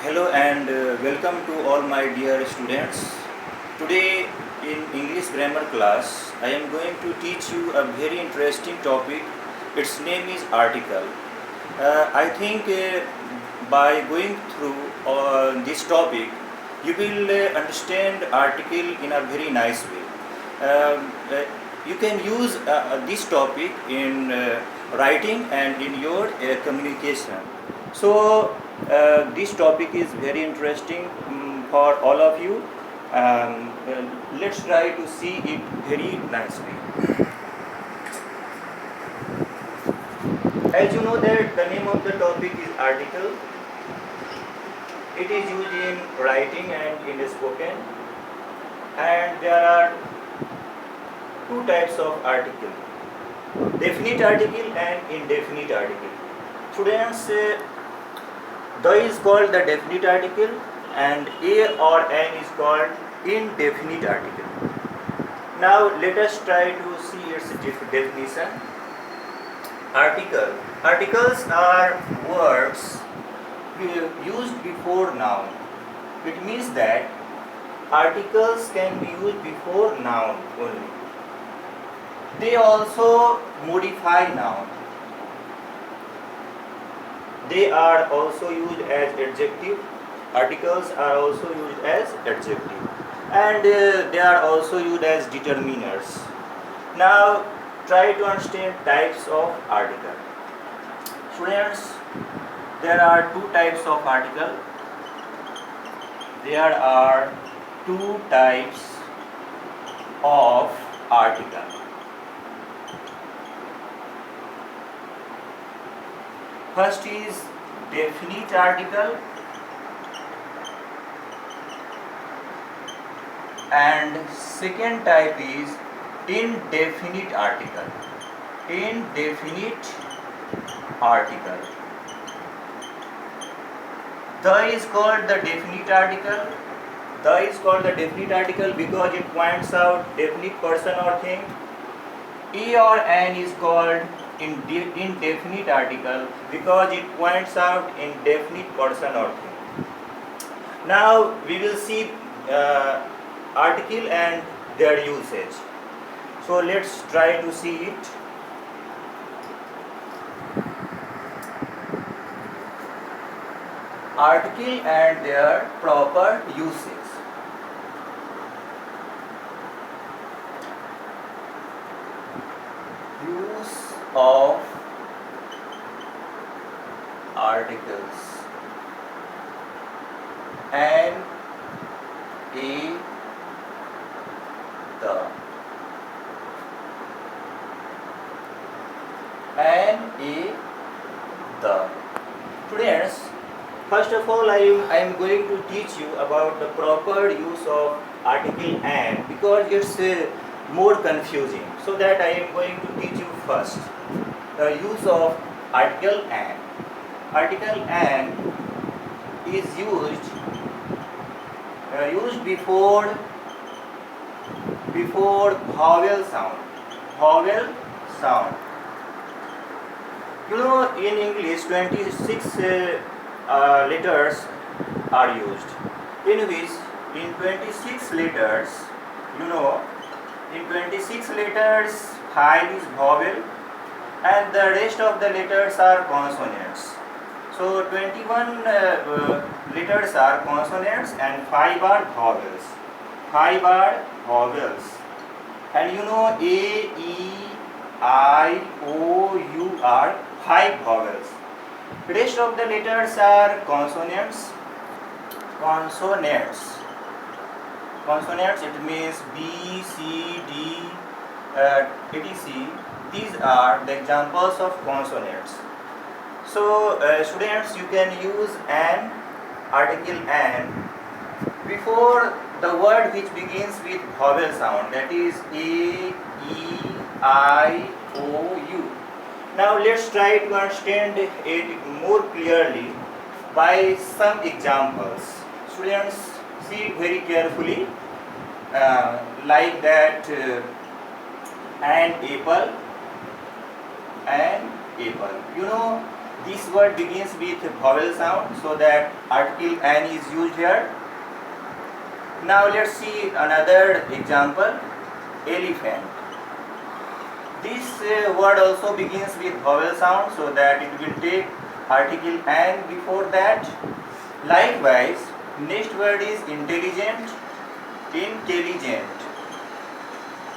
Hello and welcome to all my dear students. Today in English grammar class, I am going to teach you a very interesting topic. Its name is article. I think by going through this topic, you will understand article in a very nice way. You can use this topic in writing and in your communication. So this topic is very interesting for all of you. Let's try to see it very nicely. As you know that the name of the topic is article. It is used in writing and in spoken, and there are two types of article: definite article and indefinite article. Students, the is called the definite article and a or an is called indefinite article. Now let us try to see its definition. Articles are words used before noun. It means that articles can be used before noun only. They also modify noun. They are also used as adjective. Articles are also used as adjective, and they are also used as determiners. Now try to understand types of article. Students, there are two types of article. There are two types of article. First is definite article and second type is indefinite article. Indefinite article. The is called the definite article. The is called the definite article because it points out definite person or thing. A or an is called indefinite article because it points out indefinite person or thing. Now we will see article and their usage. So let's try to see it. Article and their proper usage. Use of articles. An, a, the. An, a, the. Students, first of all I am going to teach you about the proper use of article an because it's more confusing. So that I am going to teach you first the use of article an. Article an is used before vowel sound. Vowel sound. You know, in English 26 letters are used. In which in 26 letters, you know, in 26 letters 5 is vowel and the rest of the letters are consonants. So 21 letters are consonants and 5 are vowels. 5 are vowels. And you know A, E, I, O, U are 5 vowels. Rest of the letters are consonants. Consonants, it means B, C, D, etc. These are the examples of consonants. So students, you can use an, article an, before the word which begins with vowel sound, that is A, E, I, O, U. Now let's try to understand it more clearly by some examples. Students, see it very carefully, like that an apple. You know, This word begins with vowel sound, so that article an is used here. Now let's see another example, elephant. This word also begins with vowel sound, so that it will take article an before that. Likewise, next word is intelligent, intelligent.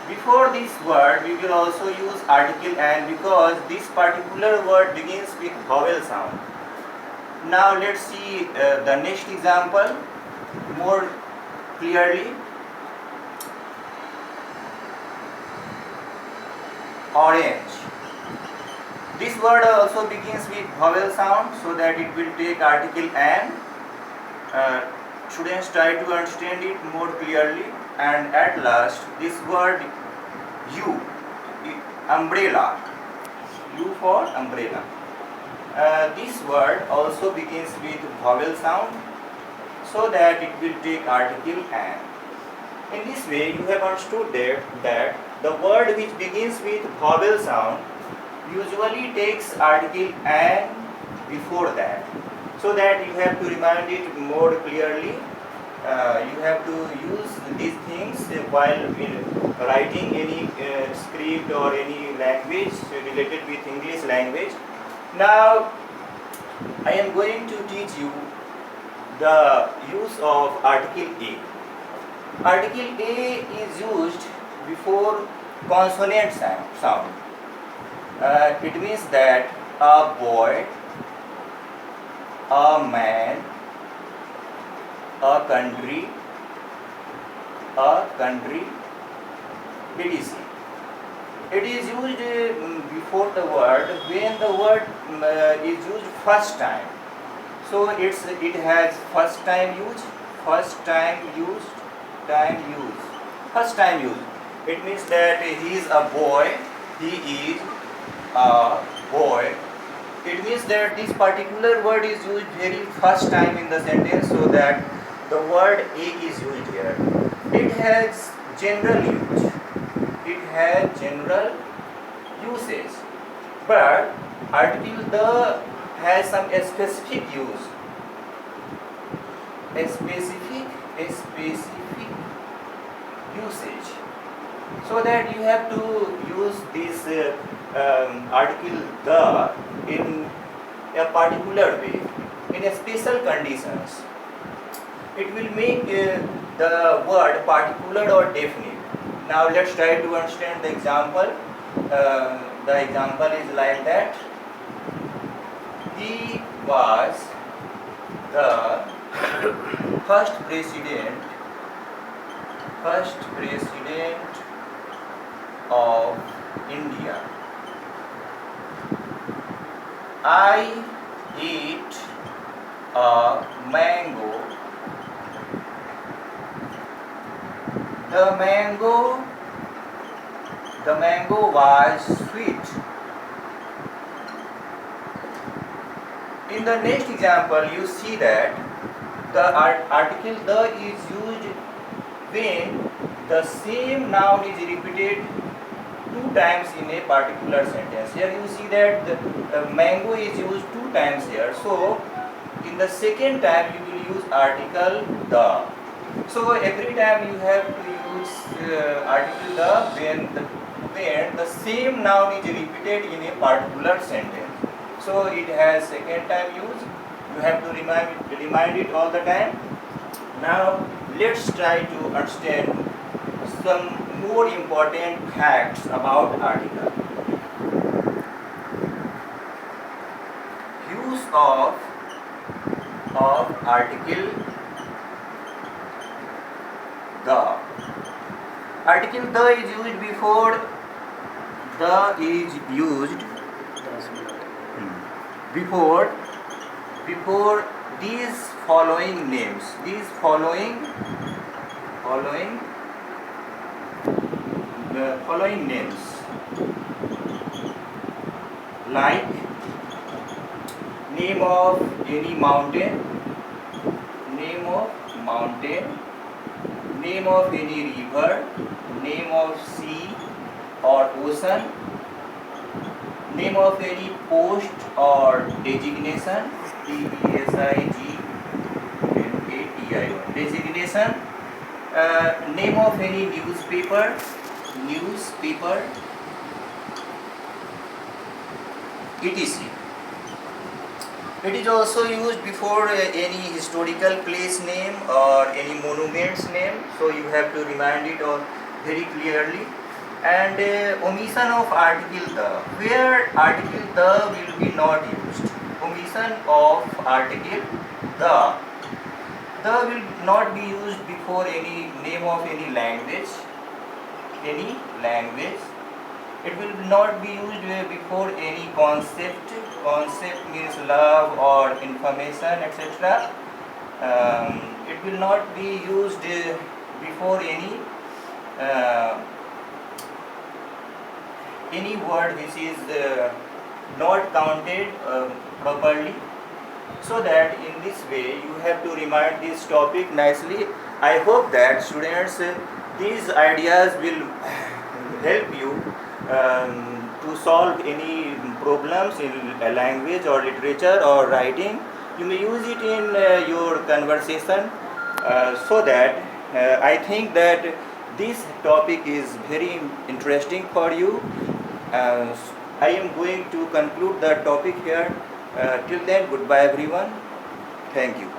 Before this word we will also use article an, because this particular word begins with vowel sound. Now let's see the next example more clearly. Orange. This word also begins with vowel sound, so that it will take article an. Students, try to understand it more clearly. And at last, this word U, umbrella, U for umbrella. This word also begins with vowel sound, so that it will take article an. In this way, you have understood that the word which begins with vowel sound usually takes article an before that, so that you have to remind it more clearly. You have to use these things while writing any script or any language related with English language. Now I am going to teach you the use of article A. Article A is used before consonant sound. It means that a boy, a man, a country, etc. It is used before the word when the word is used first time. So it has first time use, first time used, first time used. It means that he is a boy, he is a boy. It means that this particular word is used very first time in the sentence, so that the word A is used here. It has general use. It has general usage. But article the has some specific use. A specific usage. So that you have to use this article the in a particular way, in a special conditions. It will make the word particular or definite. Now let's try to understand the example. The example is like that. He was the first president of India. I ate a mango. The mango was sweet. In the next example, you see that the article the is used when the same noun is repeated two times in a particular sentence. Here you see that the mango is used two times here. So in the second time you will use article the. So every time you have to use article the when the same noun is repeated in a particular sentence. So it has second time use. You have to remind it all the time. Now let's try to understand some more important facts about article. Use of article the. Article the is used before before these following names. These following names, like name of any mountain, name of any river, name of sea or ocean, name of any post or designation, DESIGNATION, designation, name of any newspaper, etc. It is also used before any historical place name or any monument's name, so you have to remind it all very clearly. And omission of article the, where article the will be not used. Omission of article the will not be used before any name of any language. It will not be used before any concept. Concept means love or information, etc. It will not be used before any word which is not counted properly. So that in this way you have to remind this topic nicely. I hope that students these ideas will help you to solve any problems in a language or literature or writing. You may use it in your conversation, so that I think that this topic is very interesting for you. I am going to conclude the topic here. Till then, goodbye everyone. Thank you.